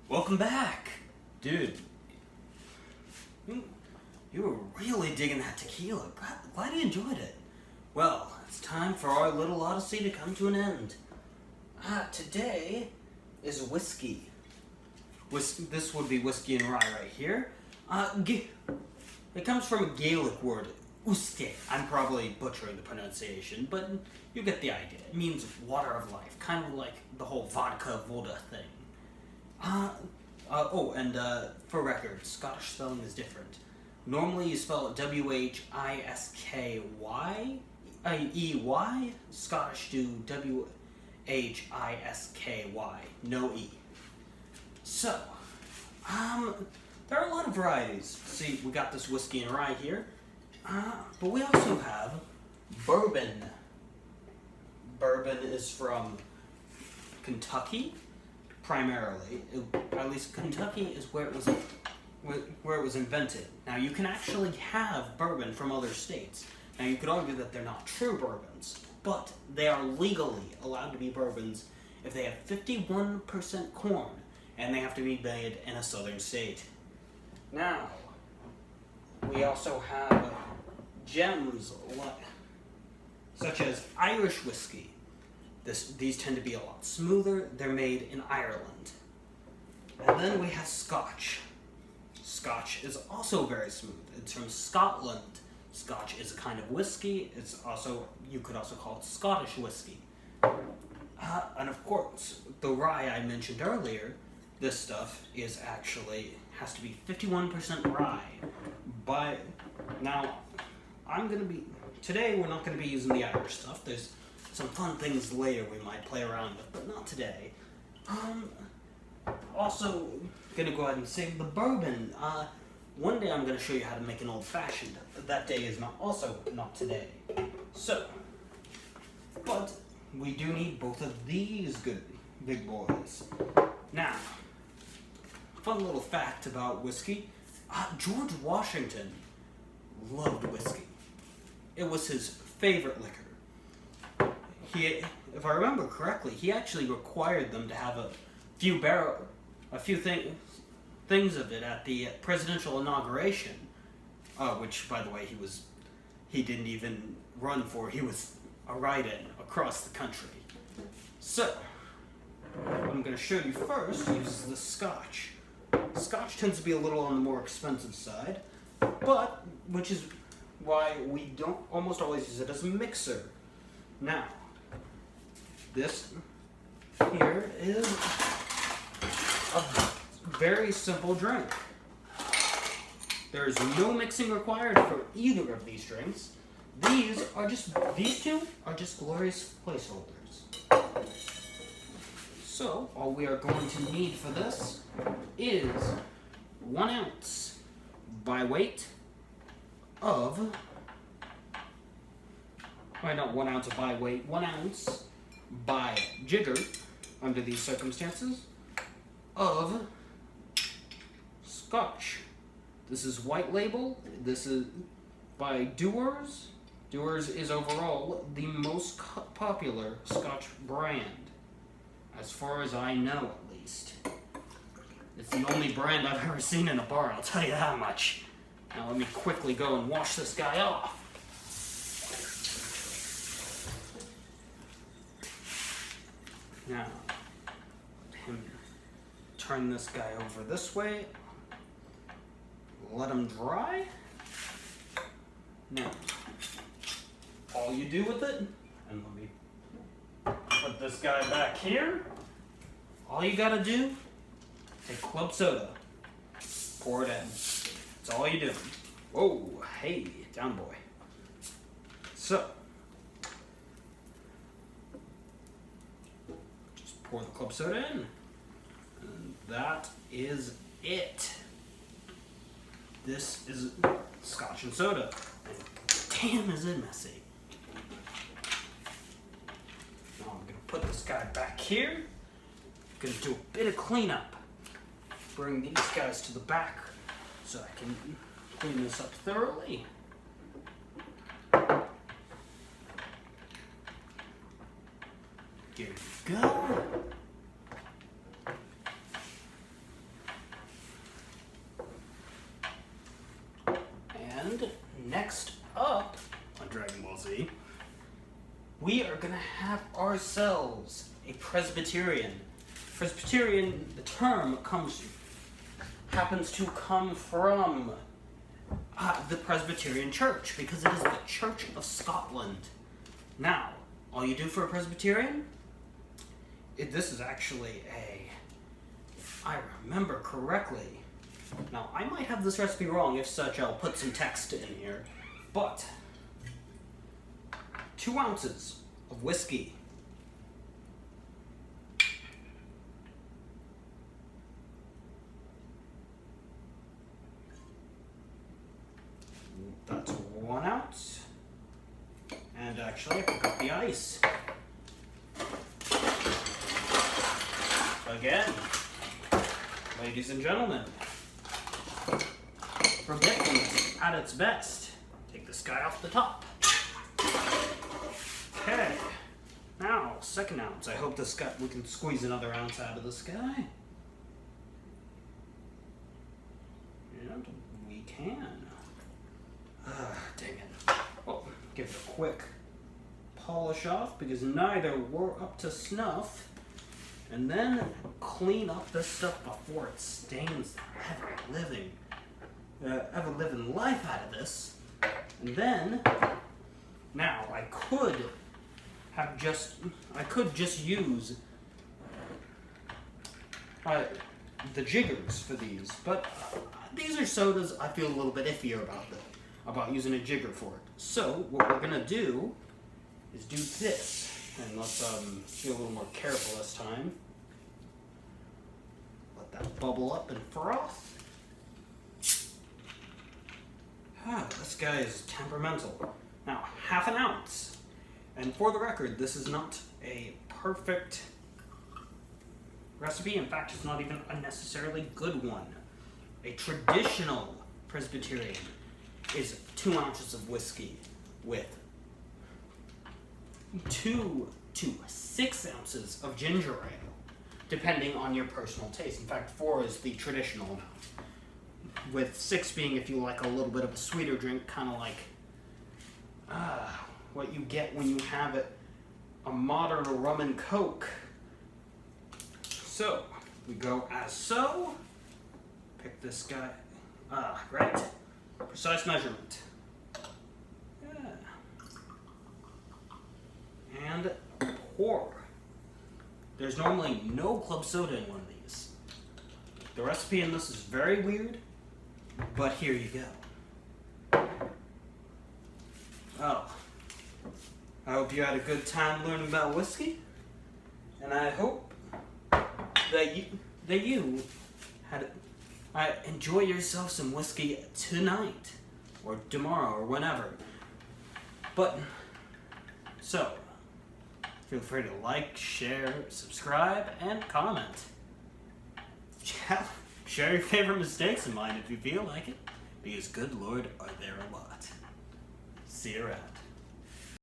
Welcome back! Dude, you were really digging that tequila. Glad you enjoyed it. Well, it's time for our little odyssey to come to an end. Today is whiskey. This would be whiskey and rye right here. It comes from a Gaelic word, Whisky. I'm probably butchering the pronunciation, but you get the idea. It means water of life, kind of like the whole vodka voda thing. For record, Scottish spelling is different. Normally you spell it W-H-I-S-K-Y-E-Y. Scottish do W-H-I-S-K-Y, no E. So, there are a lot of varieties. See, we got this whiskey and rye here. But we also have bourbon. Bourbon is from Kentucky, primarily. At least Kentucky is where it was invented. Now, you can actually have bourbon from other states. Now, you could argue that they're not true bourbons, but they are legally allowed to be bourbons if they have 51% corn, and they have to be made in a southern state. Now, we also have gems such as Irish whiskey. These tend to be a lot smoother. They're made in Ireland. And then we have Scotch. Scotch is also very smooth. It's from Scotland. Scotch is a kind of whiskey. You could also call it Scottish whiskey. And of course, the rye I mentioned earlier, this stuff has to be 51% rye. Today we're not going to be using the Irish stuff. There's some fun things later we might play around with, but not today. Also, gonna go ahead and save the bourbon. One day I'm gonna show you how to make an old fashioned. That day is not today. So, but we do need both of these good big boys. Now, fun little fact about whiskey. George Washington loved whiskey. It was his favorite liquor. If I remember correctly, he actually required them to have a few things of it at the presidential inauguration, which, by the way, he didn't even run for. He was a write-in across the country. So, what I'm going to show you first is the Scotch. Scotch tends to be a little on the more expensive side, which is why we don't almost always use it as a mixer. Now, this here is a very simple drink. There is no mixing required for either of these drinks. These two are just glorious placeholders. So, all we are going to need for this is 1 ounce by weight of... not 1 ounce by weight, 1 ounce by jigger, under these circumstances, of Scotch. This is white label. This is by Dewar's. Dewar's is overall the most popular Scotch brand, as far as I know, at least. It's the only brand I've ever seen in a bar, I'll tell you that much. Now let me quickly go and wash this guy off. Now, turn this guy over this way. Let him dry. Now, all you do with it, and let me put this guy back here. All you gotta do, take club soda, pour it in. That's all you do. Whoa, hey, down boy. So, pour the club soda in, and that is it. This is Scotch and soda. Damn, is it messy. Now I'm gonna put this guy back here. Gonna do a bit of cleanup. Bring these guys to the back so I can clean this up thoroughly. Here we go. And next up on Dragon Ball Z, we are going to have ourselves a Presbyterian. Presbyterian, the term happens to come from the Presbyterian Church, because it is the Church of Scotland. Now, all you do for a Presbyterian, this is actually if I remember correctly, now I might have this recipe wrong, if such I'll put some text in here, but 2 ounces of whiskey, that's 1 ounce, and actually I forgot the ice. Again, ladies and gentlemen, forgetfulness at its best. Take this guy off the top. Okay, now 2nd ounce. I hope we can squeeze another ounce out of this guy. And we can. Dang it. Well, give it a quick polish off because neither were up to snuff. And then clean up this stuff before it stains the ever-living life out of this. And then, now I could just use the jiggers for these, but these are sodas I feel a little bit iffier about using a jigger for it. So what we're gonna do is do this. And let's be a little more careful this time. Let that bubble up and froth. This guy is temperamental. Now, 1/2 ounce. And for the record, this is not a perfect recipe. In fact, it's not even a necessarily good one. A traditional Presbyterian is 2 ounces of whiskey with 2 to 6 ounces of ginger ale, depending on your personal taste. In fact, 4 is the traditional amount, with 6 being if you like a little bit of a sweeter drink, kind of like what you get when you have a modern rum and coke. So, we go as so. Pick this guy. Right. Precise measurement. And pour. There's normally no club soda in one of these. The recipe in this is very weird, but here you go. Oh, I hope you had a good time learning about whiskey, and I hope that you enjoy yourself some whiskey tonight, or tomorrow, or whenever. So, feel free to like, share, subscribe, and comment. Share your favorite mistakes of mine if you feel like it, because good Lord, are there a lot. See you around.